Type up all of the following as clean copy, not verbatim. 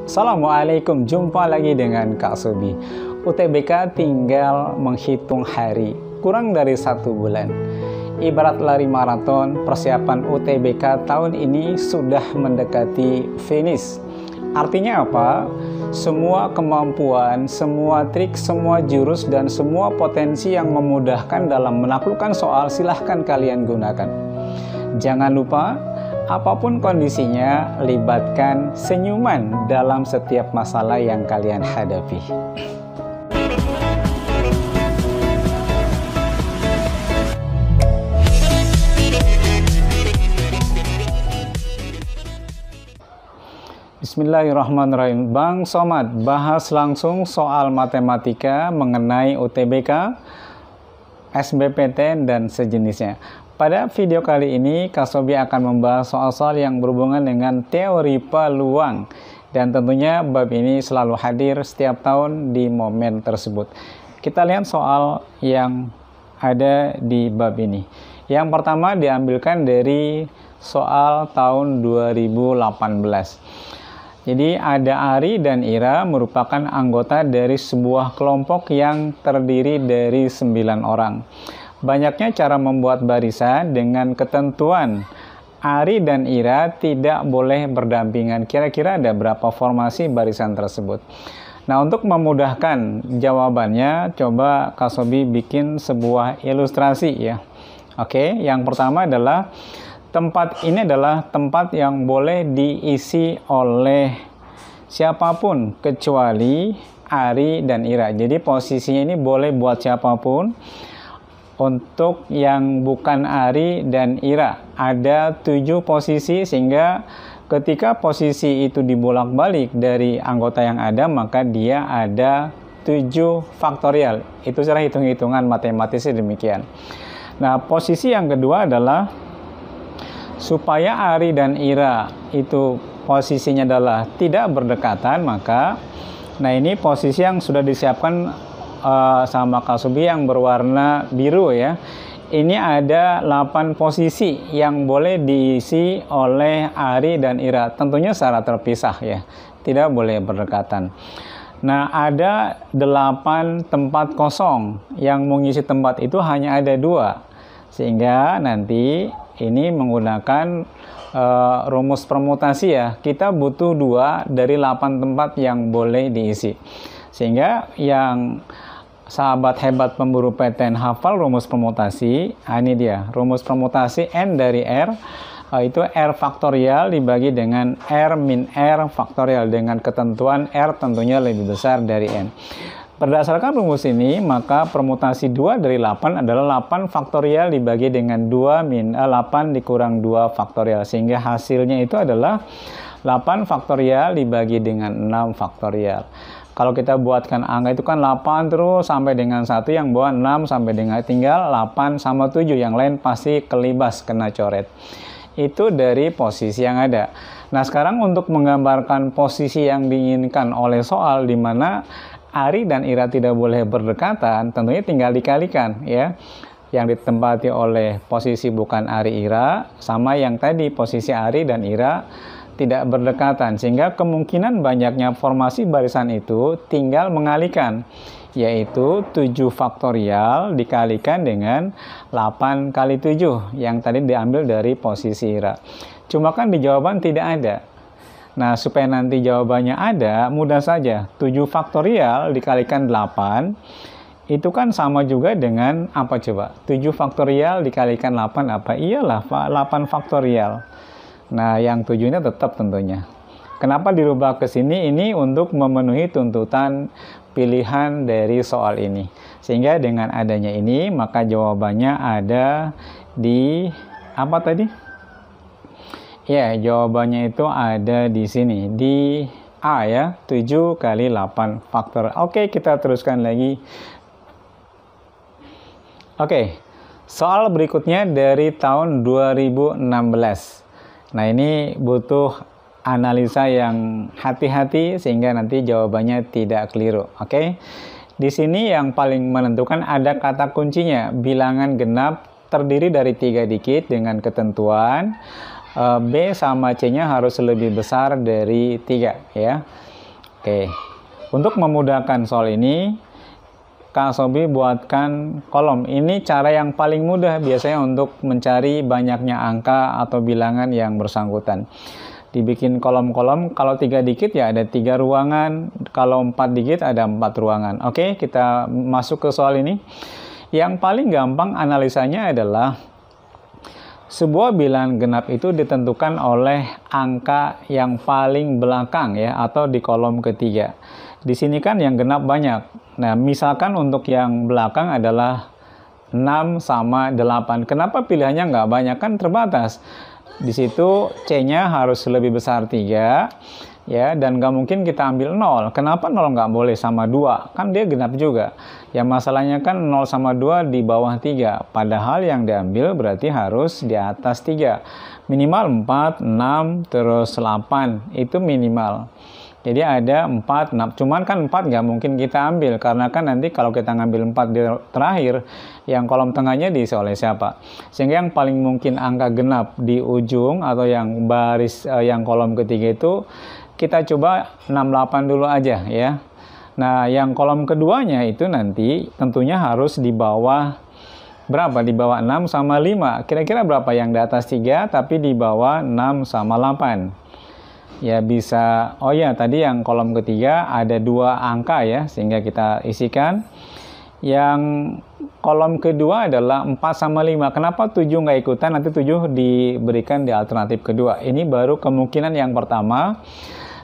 Assalamualaikum, jumpa lagi dengan Kak Sobi. UTBK tinggal menghitung hari, kurang dari 1 bulan. Ibarat lari maraton, persiapan UTBK tahun ini sudah mendekati finish. Artinya apa? Semua kemampuan, semua trik, semua jurus, dan semua potensi yang memudahkan dalam menaklukkan soal silahkan kalian gunakan. Jangan lupa, apapun kondisinya, libatkan senyuman dalam setiap masalah yang kalian hadapi. Bismillahirrahmanirrahim. Bang Somad, bahas langsung soal matematika mengenai UTBK, SBMPTN, dan sejenisnya. Pada video kali ini, Kak Sobi akan membahas soal-soal yang berhubungan dengan teori peluang. Dan tentunya bab ini selalu hadir setiap tahun di momen tersebut. Kita lihat soal yang ada di bab ini. Yang pertama diambilkan dari soal tahun 2018. Jadi ada Ari dan Ira merupakan anggota dari sebuah kelompok yang terdiri dari 9 orang. Banyaknya cara membuat barisan dengan ketentuan Ari dan Ira tidak boleh berdampingan. Kira-kira ada berapa formasi barisan tersebut? Nah, untuk memudahkan jawabannya, coba Kak Sobi bikin sebuah ilustrasi ya. Oke, yang pertama adalah tempat ini adalah tempat yang boleh diisi oleh siapapun kecuali Ari dan Ira. Jadi posisinya ini boleh buat siapapun. Untuk yang bukan Ari dan Ira, ada 7 posisi, sehingga ketika posisi itu dibolak-balik dari anggota yang ada, maka dia ada 7 faktorial. Itu secara hitung-hitungan matematisnya demikian. Nah, posisi yang kedua adalah supaya Ari dan Ira itu posisinya adalah tidak berdekatan, maka nah ini posisi yang sudah disiapkan sama Kak Sobi yang berwarna biru ya. Ini ada 8 posisi yang boleh diisi oleh Ari dan Ira, tentunya secara terpisah ya, tidak boleh berdekatan. Nah, ada 8 tempat kosong yang mengisi tempat itu hanya ada 2, sehingga nanti ini menggunakan rumus permutasi ya. Kita butuh 2 dari 8 tempat yang boleh diisi, sehingga yang sahabat hebat pemburu PTN hafal rumus permutasi. Ini dia rumus permutasi N dari R, itu R faktorial dibagi dengan R min R faktorial, dengan ketentuan R tentunya lebih besar dari N. Berdasarkan rumus ini, maka permutasi 2 dari 8 adalah 8 faktorial dibagi dengan 2 min 8 dikurang 2 faktorial, sehingga hasilnya itu adalah 8 faktorial dibagi dengan 6 faktorial. Kalau kita buatkan angka itu kan 8 terus sampai dengan 1, yang bawah 6 sampai dengan tinggal 8 sama 7, yang lain pasti kelibas kena coret. Itu dari posisi yang ada. Nah, sekarang untuk menggambarkan posisi yang diinginkan oleh soal di mana Ari dan Ira tidak boleh berdekatan, tentunya tinggal dikalikan ya. Yang ditempati oleh posisi bukan Ari Ira sama yang tadi posisi Ari dan Ira tidak berdekatan, sehingga kemungkinan banyaknya formasi barisan itu tinggal mengalihkan, yaitu 7 faktorial dikalikan dengan 8 kali 7 yang tadi diambil dari posisi Ira. Cuma kan di jawaban tidak ada. Nah, supaya nanti jawabannya ada, mudah saja. 7 faktorial dikalikan 8 itu kan sama juga dengan apa coba? 7 faktorial dikalikan 8 apa? Iyalah 8 faktorial. Nah, yang 7-nya tetap tentunya. Kenapa dirubah ke sini? Ini untuk memenuhi tuntutan pilihan dari soal ini. Sehingga dengan adanya ini, maka jawabannya ada di apa tadi? Ya, jawabannya itu ada di sini, di A ya, 7 kali 8 faktor. Oke, kita teruskan lagi. Oke, soal berikutnya dari tahun 2016. Nah, ini butuh analisa yang hati-hati sehingga nanti jawabannya tidak keliru. Oke. Di sini yang paling menentukan ada kata kuncinya, bilangan genap terdiri dari 3 digit dengan ketentuan B sama C-nya harus lebih besar dari 3 ya. Oke, untuk memudahkan soal ini, Kak Sobi buatkan kolom. Ini cara yang paling mudah biasanya untuk mencari banyaknya angka atau bilangan yang bersangkutan. Dibikin kolom-kolom, kalau 3 digit ya ada 3 ruangan, kalau 4 digit ada 4 ruangan. Oke, kita masuk ke soal ini. Yang paling gampang analisanya adalah sebuah bilangan genap itu ditentukan oleh angka yang paling belakang ya, atau di kolom ketiga. Di sini kan yang genap banyak. Nah, misalkan untuk yang belakang adalah 6 sama 8. Kenapa pilihannya nggak banyak? Kan terbatas. Di situ C-nya harus lebih besar 3. Ya, dan nggak mungkin kita ambil 0. Kenapa 0 nggak boleh sama 2? Kan dia genap juga. Ya, masalahnya kan 0 sama 2 di bawah 3. Padahal yang diambil berarti harus di atas 3. Minimal 4, 6, terus 8. Itu minimal. Jadi ada 4, 6. Cuman kan 4 nggak mungkin kita ambil. Karena kan nanti kalau kita ngambil 4 di terakhir, yang kolom tengahnya diisi oleh siapa? Sehingga yang paling mungkin angka genap di ujung atau yang baris yang kolom ketiga itu, kita coba 68 dulu aja ya. Nah, yang kolom keduanya itu nanti tentunya harus di bawah berapa? Di bawah 6 sama 5. Kira-kira berapa yang di atas 3 tapi di bawah 6 sama 8? Ya bisa, oh ya tadi yang kolom ketiga ada 2 angka ya, sehingga kita isikan. Yang kolom kedua adalah 4 sama 5. Kenapa 7 nggak ikutan? Nanti 7 diberikan di alternatif kedua. Ini baru kemungkinan yang pertama.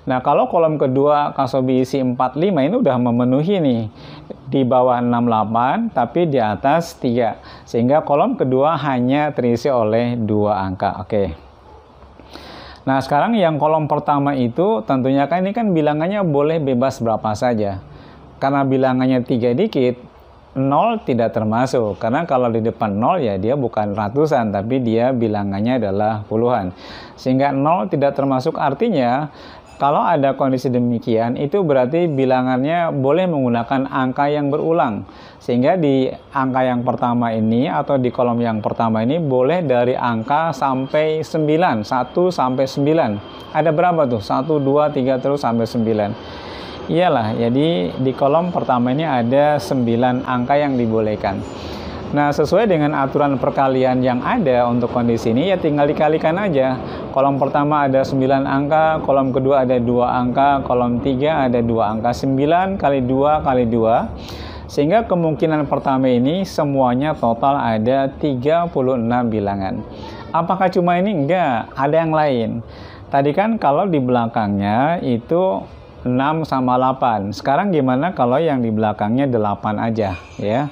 Nah, kalau kolom kedua Kak Sobi isi 4, 5, ini udah memenuhi nih. Di bawah 68, tapi di atas 3. Sehingga kolom kedua hanya terisi oleh 2 angka. Oke. Nah, sekarang yang kolom pertama itu tentunya kan ini kan bilangannya boleh bebas berapa saja. Karena bilangannya 3 dikit, 0 tidak termasuk. Karena kalau di depan 0 ya dia bukan ratusan, tapi dia bilangannya adalah puluhan. Sehingga 0 tidak termasuk, artinya kalau ada kondisi demikian, itu berarti bilangannya boleh menggunakan angka yang berulang. Sehingga di angka yang pertama ini, atau di kolom yang pertama ini, boleh dari angka sampai 9. 1 sampai 9. Ada berapa tuh? 1, 2, 3, terus sampai 9. Iyalah, jadi di kolom pertama ini ada 9 angka yang dibolehkan. Nah, sesuai dengan aturan perkalian yang ada untuk kondisi ini, ya tinggal dikalikan aja. Kolom pertama ada 9 angka, kolom kedua ada 2 angka, kolom 3 ada 2 angka. 9 kali 2 kali 2. Sehingga kemungkinan pertama ini semuanya total ada 36 bilangan. Apakah cuma ini? Enggak, ada yang lain. Tadi kan kalau di belakangnya itu 6 sama 8. Sekarang gimana kalau yang di belakangnya 8 aja ya?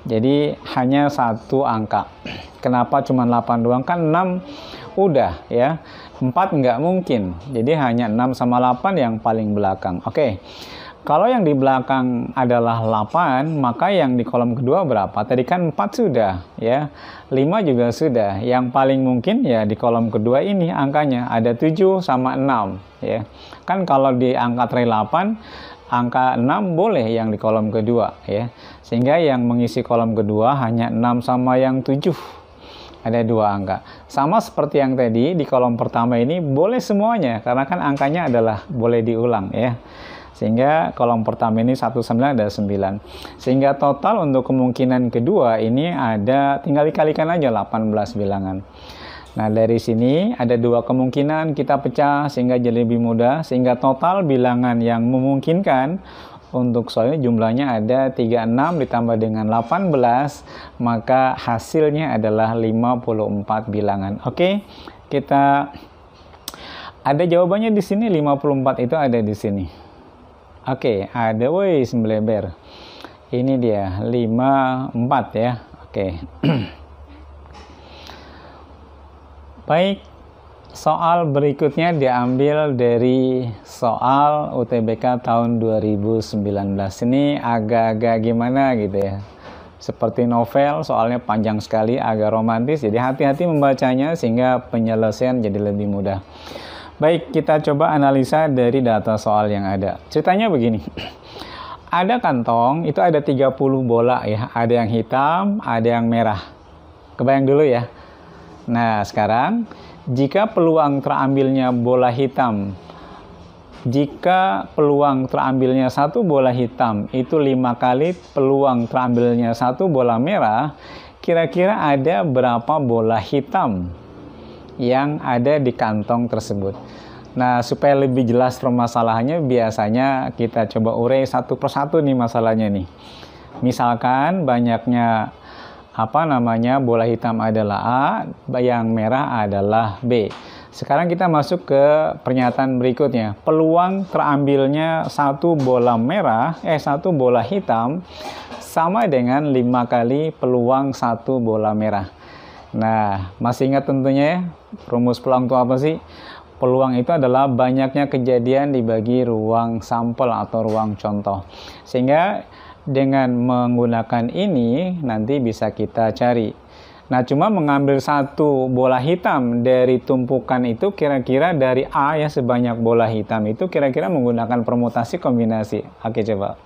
Jadi hanya 1 angka. Kenapa cuma 8 doang? Kan 6 udah ya. 4 nggak mungkin. Jadi hanya 6 sama 8 yang paling belakang. Oke. Kalau yang di belakang adalah 8, maka yang di kolom kedua berapa? Tadi kan 4 sudah ya. 5 juga sudah. Yang paling mungkin ya di kolom kedua ini angkanya ada 7 sama 6 ya. Kan kalau di angka tray 8, angka 6 boleh yang di kolom kedua ya. Sehingga yang mengisi kolom kedua hanya 6 sama yang 7. Ada 2 angka. Sama seperti yang tadi di kolom pertama ini boleh semuanya karena kan angkanya adalah boleh diulang ya. Sehingga kolom pertama ini 1, 9 ada 9. Sehingga total untuk kemungkinan kedua ini ada, tinggal dikalikan aja 18 bilangan. Nah, dari sini ada 2 kemungkinan, kita pecah sehingga jadi lebih mudah. Sehingga total bilangan yang memungkinkan untuk soal ini jumlahnya ada 36 ditambah dengan 18, maka hasilnya adalah 54 bilangan. Oke, kita ada jawabannya di sini, 54 itu ada di sini. Oke, ada sembleber. Ini dia 54 ya. Oke. Baik, soal berikutnya diambil dari soal UTBK tahun 2019. Ini agak-agak gimana gitu ya. Seperti novel, soalnya panjang sekali, agak romantis. Jadi hati-hati membacanya sehingga penyelesaian jadi lebih mudah. Baik, kita coba analisa dari data soal yang ada. Ceritanya begini. Ada kantong, itu ada 30 bola ya. Ada yang hitam, ada yang merah. Kebayang dulu ya. Nah, sekarang jika peluang terambilnya bola hitam Jika peluang terambilnya satu bola hitam itu 5 kali peluang terambilnya satu bola merah, kira-kira ada berapa bola hitam yang ada di kantong tersebut? Nah, supaya lebih jelas permasalahannya, biasanya kita coba urai satu persatu nih masalahnya nih. Misalkan banyaknya bola hitam adalah A, yang merah adalah B. Sekarang kita masuk ke pernyataan berikutnya. Peluang terambilnya satu bola hitam sama dengan 5 kali peluang satu bola merah. Nah, masih ingat tentunya ya, rumus peluang itu apa sih? Peluang itu adalah banyaknya kejadian dibagi ruang sampel atau ruang contoh. Sehingga dengan menggunakan ini nanti bisa kita cari. Nah, cuma mengambil satu bola hitam dari tumpukan itu, kira-kira dari A ya, sebanyak bola hitam itu kira-kira menggunakan permutasi kombinasi. Oke, coba.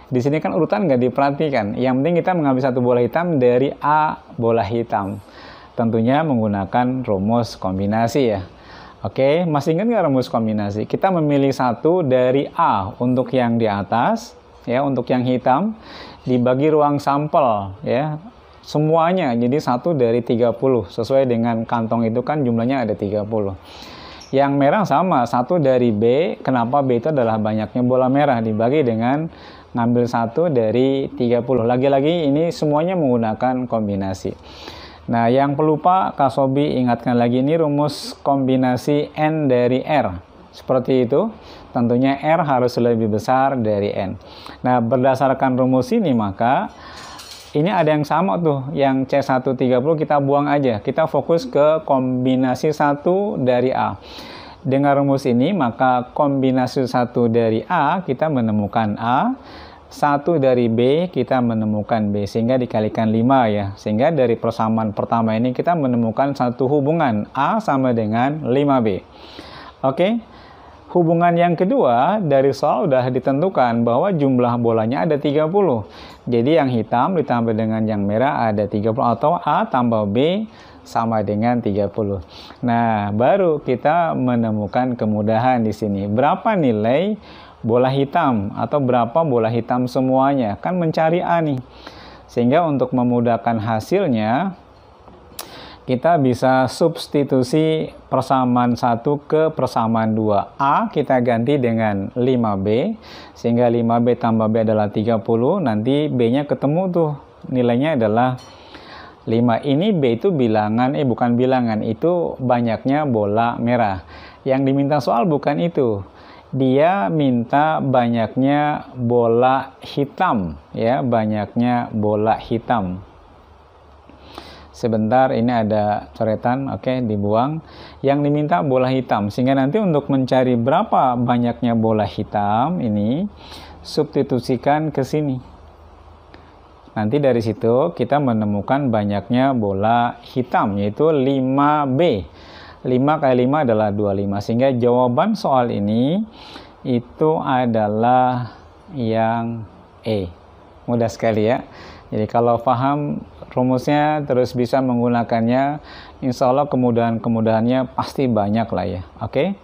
Di sini kan urutan nggak diperhatikan. Yang penting kita mengambil satu bola hitam dari A bola hitam. Tentunya menggunakan rumus kombinasi ya. Oke, masih ingat nggak rumus kombinasi? Kita memilih satu dari A untuk yang di atas, ya, untuk yang hitam, dibagi ruang sampel, ya. Semuanya, jadi 1 dari 30, sesuai dengan kantong itu kan jumlahnya ada 30. Yang merah sama, 1 dari B, kenapa B itu adalah banyaknya bola merah, dibagi dengan ngambil 1 dari 30. Lagi-lagi ini semuanya menggunakan kombinasi. Nah, yang pelupa, Kak Sobi ingatkan lagi, ini rumus kombinasi N dari R. Seperti itu, tentunya R harus lebih besar dari N. Nah, berdasarkan rumus ini maka ini ada yang sama tuh, yang C130 kita buang aja. Kita fokus ke kombinasi 1 dari A. Dengan rumus ini, maka kombinasi 1 dari A, kita menemukan A. 1 dari B, kita menemukan B. Sehingga dikalikan 5 ya. Sehingga dari persamaan pertama ini, kita menemukan satu hubungan A sama dengan 5B. Oke. Hubungan yang kedua, dari soal sudah ditentukan bahwa jumlah bolanya ada 30. Jadi yang hitam ditambah dengan yang merah ada 30, atau A tambah B sama dengan 30. Nah, baru kita menemukan kemudahan di sini. Berapa nilai bola hitam atau berapa bola hitam semuanya? Kan mencari A nih. Sehingga untuk memudahkan hasilnya, kita bisa substitusi persamaan 1 ke persamaan 2. A kita ganti dengan 5B, sehingga 5B tambah B adalah 30, nanti B-nya ketemu tuh, nilainya adalah 5. Ini B itu bilangan, bukan bilangan, itu banyaknya bola merah. Yang diminta soal bukan itu. Dia minta banyaknya bola hitam, ya, banyaknya bola hitam. Sebentar, ini ada coretan, oke, dibuang. Yang diminta bola hitam, sehingga nanti untuk mencari berapa banyaknya bola hitam ini, substitusikan ke sini. Nanti dari situ kita menemukan banyaknya bola hitam, yaitu 5B. 5 kali 5 adalah 25, sehingga jawaban soal ini itu adalah yang E. Mudah sekali ya. Jadi kalau paham rumusnya terus bisa menggunakannya, insya Allah kemudahan-kemudahannya pasti banyak lah ya. Oke,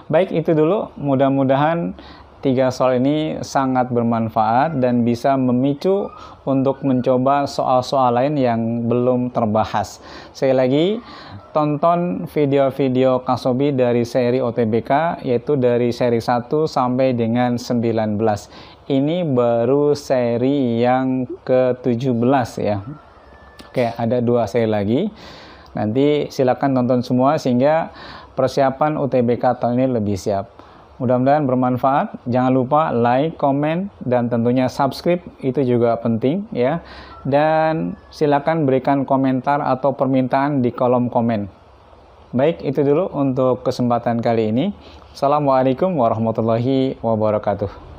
baik, itu dulu. Mudah-mudahan 3 soal ini sangat bermanfaat dan bisa memicu untuk mencoba soal-soal lain yang belum terbahas. Sekali lagi, tonton video-video Kak Sobi dari seri OTBK, yaitu dari seri 1 sampai dengan 19. Ini baru seri yang ke-17 ya. Oke, ada 2 seri lagi. Nanti silakan tonton semua sehingga persiapan UTBK tahun ini lebih siap. Mudah-mudahan bermanfaat. Jangan lupa like, komen, dan tentunya subscribe, itu juga penting ya. Dan silakan berikan komentar atau permintaan di kolom komen. Baik, itu dulu untuk kesempatan kali ini. Assalamualaikum warahmatullahi wabarakatuh.